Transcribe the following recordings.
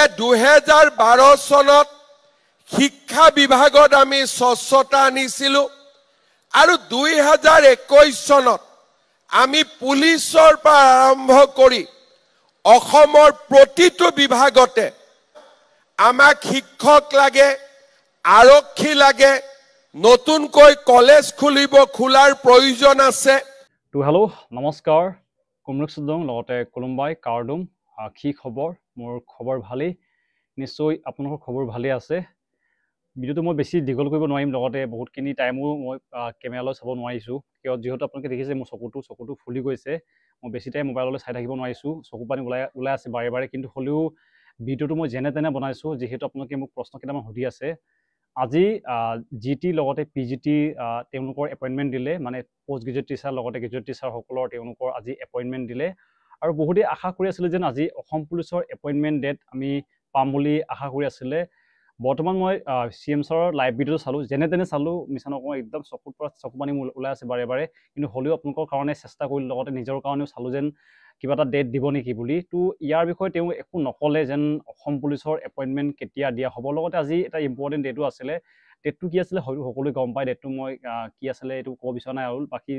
যে 2012 চনত শিক্ষা বিভাগত আমি স্বচ্ছতা আনিছিলোঁ আৰু 2021 চনত আমি পুলিচৰ পৰা আৰম্ভ কৰি অসমৰ প্ৰতিটো বিভাগতে আমাক শিক্ষক লাগে, আৰক্ষী লাগে, নতুনকৈ কলেজ খোলাৰ প্ৰয়োজন আছে। তো হেল্ল' নমস্কাৰ, কুমৰুক সুদং লগতে কোলম্বাই কাৰ্ডুম কি খবৰ? মোৰ খবৰ ভালেই, নিশ্চয় আপোনালোকৰ খবৰ ভালেই আছে। ভিডিঅ'টো মই বেছি দীঘল কৰিব নোৱাৰিম, লগতে বহুতখিনি টাইমো মই কেমেৰালৈ চাব নোৱাৰিছোঁ, কিয় যিহেতু আপোনালোকে দেখিছে মোৰ চকুটো ফুলি গৈছে। মই বেছি টাইম মোবাইললৈ চাই থাকিব নোৱাৰিছোঁ, চকু পানী ওলাই আছে বাৰে বাৰে। কিন্তু হ'লেও ভিডিঅ'টো মই যেনে তেনে বনাইছোঁ, যিহেতু আপোনালোকে মোক প্ৰশ্ন কেইটামান সুধি আছে। আজি GT লগতে PGT তেওঁলোকৰ এপইণ্টমেণ্ট দিলে, মানে পষ্ট গ্ৰেজুৱেট টিচাৰ লগতে গ্ৰেজুৱেট টিচাৰসকলৰ তেওঁলোকৰ আজি এপইণ্টমেণ্ট দিলে। আৰু বহুতে আশা কৰি আছিলে যেন আজি অসম পুলিচৰ এপইণ্টমেণ্ট ডেট আমি পাম বুলি আশা কৰি আছিলে। বৰ্তমান মই CM ছাৰৰ লাইভ ভিডিঅ'টো চালোঁ, যেনে তেনে চালোঁ, মিছা নকওঁ, একদম চকুৰ পৰা চকু পানী ওলাই আছে বাৰে বাৰে। কিন্তু হ'লেও আপোনালোকৰ কাৰণে চেষ্টা কৰিলোঁ, লগতে নিজৰ কাৰণেও চালোঁ যেন কিবা এটা ডেট দিব নেকি বুলি। তো ইয়াৰ বিষয়ে তেওঁ একো নক'লে যেন অসম পুলিচৰ এপইণ্টমেণ্ট কেতিয়া দিয়া হ'ব। লগতে আজি এটা ইম্পৰ্টেণ্ট ডেটো আছিলে, ডেটটো কি আছিলে হয়তো সকলোৱে গম পায়। ডেটটো মই কি আছিলে এইটো ক'ব বিচৰা নাই, আৰু বাকী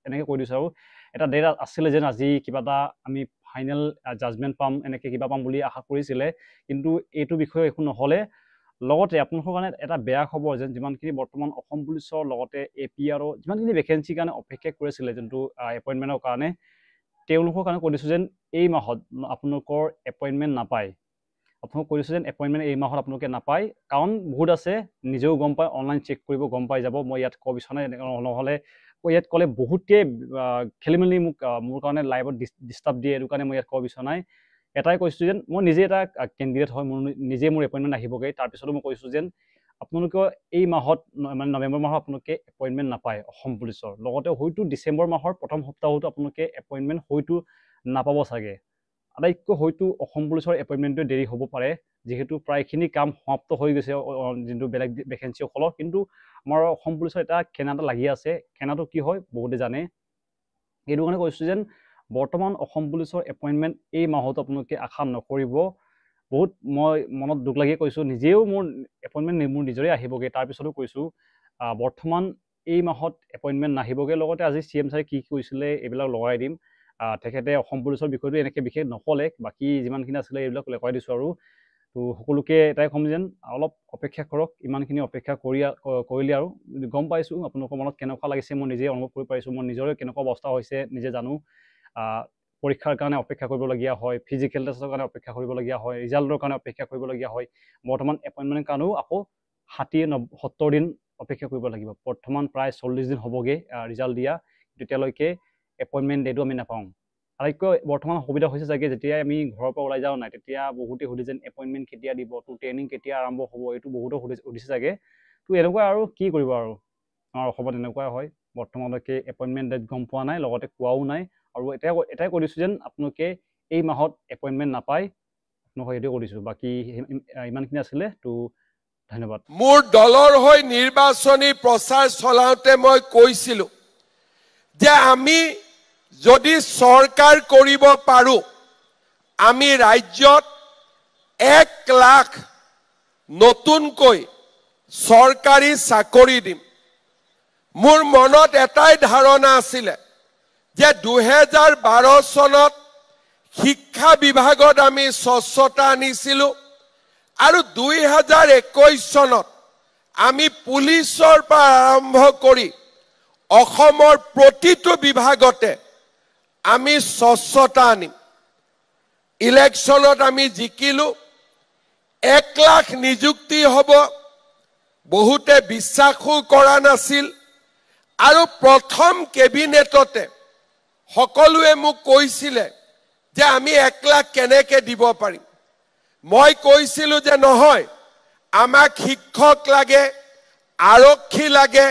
এনেকৈ কৈ দিছোঁ। আৰু এটা ডেট আছিলে যেন আজি কিবা এটা আমি ফাইনেল জাজমেণ্ট পাম, এনেকৈ কিবা পাম বুলি আশা কৰিছিলে, কিন্তু এইটো বিষয়ে একো নহ'লে। লগতে আপোনালোকৰ কাৰণে এটা বেয়া খবৰ যেন যিমানখিনি বৰ্তমান অসম পুলিচৰ লগতে APR যিমানখিনি ভেকেঞ্চিৰ কাৰণে অপেক্ষা কৰিছিলে যোনটো এপইণ্টমেণ্টৰ কাৰণে, তেওঁলোকৰ কাৰণে কৈ দিছোঁ যেন এই মাহত আপোনালোকৰ এপইণ্টমেণ্ট নাপায়। আপোনালোক কৈ দিছোঁ যেন এপইণ্টমেণ্ট এই মাহত আপোনালোকে নাপায়, কাৰণ বহুত আছে, নিজেও গম পায়, অনলাইন চেক কৰিব গম পাই যাব। মই ইয়াত ক'ব বিচৰা নাই, নহ'লে ইয়াত ক'লে বহুতে খেলি মেলি মোৰ কাৰণে লাইভত ডিষ্টাৰ্ব দিয়ে, এইটো কাৰণে মই ইয়াত ক'ব বিচৰা নাই। এটাই কৈছোঁ যেন মই নিজে এটা কেণ্ডিডেট হয়, মোৰ এপইণ্টমেণ্ট আহিবগৈ। তাৰপিছতো মই কৈছোঁ যেন আপোনালোকে এই মাহত মানে নৱেম্বৰ মাহত আপোনালোকে এপইণ্টমেণ্ট নাপায় অসম পুলিচৰ। লগতে হয়তো ডিচেম্বৰ মাহৰ প্ৰথম সপ্তাহতো আপোনালোকে এপইণ্টমেণ্ট হয়তো নাপাব চাগে। আটাইতকৈ হয়তো অসম পুলিচৰ এপইণ্টমেণ্টটো দেৰি হ'ব পাৰে, যিহেতু প্ৰায়খিনি কাম সমাপ্ত হৈ গৈছে যোনটো বেলেগ ভেকেঞ্চিসকলৰ। কিন্তু আমাৰ অসম পুলিচৰ এটা খেনা এটা লাগি আছে। খেনাটো কি হয় বহুতে জানে, সেইটো কাৰণে কৈছোঁ যেন বৰ্তমান অসম পুলিচৰ এপইণ্টমেণ্ট এই মাহতো আপোনালোকে আশা নকৰিব। বহুত মই মনত দুখ লাগি কৈছোঁ, নিজেও মোৰ এপইণ্টমেণ্ট মোৰ নিজৰে আহিবগৈ। তাৰপিছতো কৈছোঁ বৰ্তমান এই মাহত এপইণ্টমেণ্ট নাহিবগৈ। লগতে আজি CM ছাৰে কি কৈছিলে এইবিলাক লগাই দিম। তেখেতে অসম পুলিচৰ বিষয়টো এনেকৈ বিশেষ নক'লে, বাকী যিমানখিনি আছিলে এইবিলাক লগাই দিছোঁ। আৰু তো সকলোকে এটাই ক'ম যেন অলপ অপেক্ষা কৰক, ইমানখিনি অপেক্ষা কৰিলে আৰু গম পাইছোঁ আপোনালোকৰ মনত কেনেকুৱা লাগিছে, মই নিজে অনুভৱ কৰিব পাৰিছোঁ। মোৰ নিজৰে কেনেকুৱা অৱস্থা হৈছে নিজে জানো। পৰীক্ষাৰ কাৰণে অপেক্ষা কৰিবলগীয়া হয়, ফিজিকেল টেষ্টৰ কাৰণে অপেক্ষা কৰিবলগীয়া হয়, ৰিজাল্টৰ কাৰণে অপেক্ষা কৰিবলগীয়া হয়। বৰ্তমান এপইণ্টমেণ্টৰ কাৰণেও আকৌ 60-70 দিন অপেক্ষা কৰিব লাগিব। বৰ্তমান প্ৰায় 40 দিন হ'বগৈ ৰিজাল্ট দিয়া, তেতিয়ালৈকে এপইণ্টমেণ্ট ডেটো আমি নাপাওঁ। আটাইতকৈ বৰ্তমান সুবিধা হৈছে চাগে, যেতিয়াই আমি ঘৰৰ পৰা ওলাই যাওঁ নাই, তেতিয়া বহুতে সুধে যেন এপইণ্টমেণ্ট কেতিয়া দিব, তো ট্ৰেইনিং কেতিয়া আৰম্ভ হ'ব, এইটো বহুতো সুধিছে চাগে। তো এনেকুৱা আৰু কি কৰিব, আৰু আমাৰ অসমত এনেকুৱাই হয়। বৰ্তমানলৈকে এপইণ্টমেণ্ট ডেট গম পোৱা নাই, লগতে কোৱাও নাই। আৰু এটাই কৈ দিছোঁ যেন আপোনালোকে এই মাহত এপইণ্টমেণ্ট নাপায়, আপোনালোকক সেইটোৱে কৈ দিছোঁ। বাকী ইমানখিনি আছিলে, তো ধন্যবাদ। মোৰ দলৰ হৈ নিৰ্বাচনী প্ৰচাৰ চলাওঁতে মই কৈছিলোঁ যে আমি যদি চৰকাৰ কৰিব পাৰোঁ, আমি ৰাজ্যত 1 লাখ নতুনকৈ চৰকাৰী চাকৰি দিম। মোৰ মনত এটাই ধাৰণা আছিলে যে 2012 চনত শিক্ষা বিভাগত আমি স্বচ্ছতা আনিছিলোঁ আৰু 2021 চনত আমি পুলিচৰ পৰা আৰম্ভ কৰি অসমৰ প্ৰতিটো বিভাগতে আমি স্বচ্ছতা আনিম। ইলেকশ্যনত আমি জিকিলোঁ, 1 লাখ নিযুক্তি হ'ব, বহুতে বিশ্বাসো কৰা নাছিল। আৰু প্ৰথম কেবিনেটতে সকলোৱে মোক কৈছিলে যে আমি 1 লাখ কেনেকৈ দিব পাৰিম। মই কৈছিলোঁ যে নহয়, আমাক শিক্ষক লাগে, আৰক্ষী লাগে,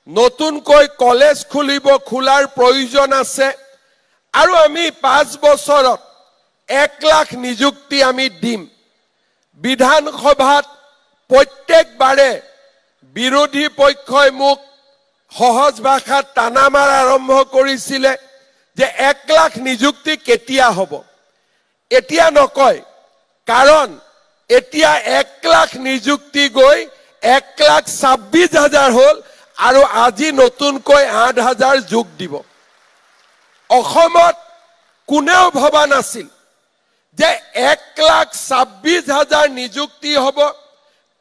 নতুনকৈ কলেজ খোলাৰ প্ৰয়োজন আছে, আৰু আমি 5 বছৰত 1 লাখ নিযুক্তি আমি দিম। বিধানসভাত প্ৰত্যেকবাৰে বিৰোধী পক্ষই মোক সহজ ভাষাত টানা মাৰা আৰম্ভ কৰিছিলে যে 1 লাখ নিযুক্তি কেতিয়া হ'ব। এতিয়া নকয়, কাৰণ এতিয়া 1 লাখ নিযুক্তি গৈ 1,26,000 হল আৰু আজি নতুনকৈ 8,000 যোগ দিব অসমত কোনেও ভবা নাছিল যে 1,26,000 নিযুক্তি হ'ব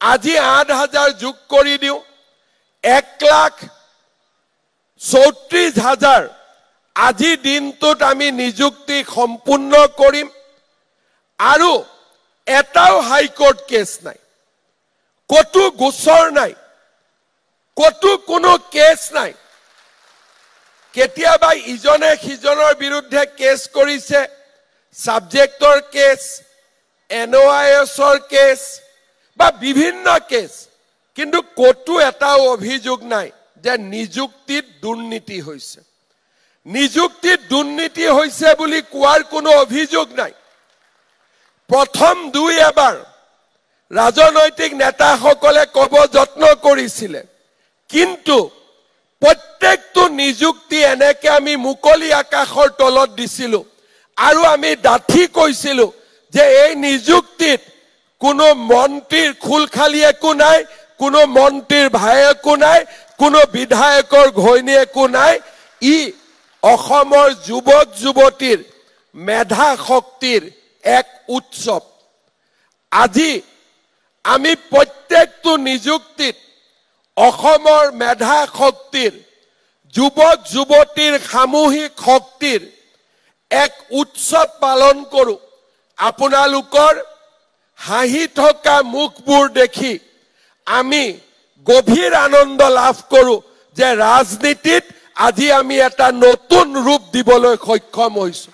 আজি 8,000 যোগ কৰি দিও 1,34,000 আজি দিনটোত আমি নিযুক্তি সম্পূৰ্ণ কৰিম আৰু এটাও হাইকোৰ্ট কেছ নাই কতো গোচৰ নাই কতো কোনো কেছ নাই কেতিয়াবা ইজনে সিজনৰ বিৰুদ্ধে কেছ কৰিছে সাবজেক্টৰ কেছ এনওআইএছৰ কেছ বা বিভিন্ন কেছ কিন্তু কতো এটাও অভিযোগ নাই যে নিযুক্তিত দুৰ্নীতি হৈছে নিযুক্তিত দুৰ্নীতি হৈছে বুলি কোৱাৰ কোনো অভিযোগ নাই প্ৰথম দুই এবাৰ ৰাজনৈতিক নেতাসকলে কব যত্ন কৰিছিল কিন্তু প্ৰত্যেকটো নিযুক্তি এনেকে আমি মুকলি আকাশৰ তলত দিছিল আৰু আমি ডাঠি কৈছিল যে এই নিযুক্তিত কোনো মন্ত্ৰীৰ খুলখালি একো নাই কোনো মন্ত্ৰীৰ ভায়েকো নাই কোনো বিধায়কৰ ঘৈণী একো নাই ই অসমৰ যুৱক যুৱতীৰ মেধা শক্তিৰ এক উৎসৱ আজি আমি প্ৰত্যেকটো নিযুক্তিত অসমৰ মেধা শক্তিৰ যুৱক যুৱতীৰ সামূহিক শক্তিৰ এক উৎসৱ পালন কৰো আপোনালোকৰ হাঁহি থকা মুখবোৰ দেখি আমি গভীৰ আনন্দ লাভ কৰো যে ৰাজনীতিত আজি আমি এটা নতুন ৰূপ দিবলৈ সক্ষম হৈছো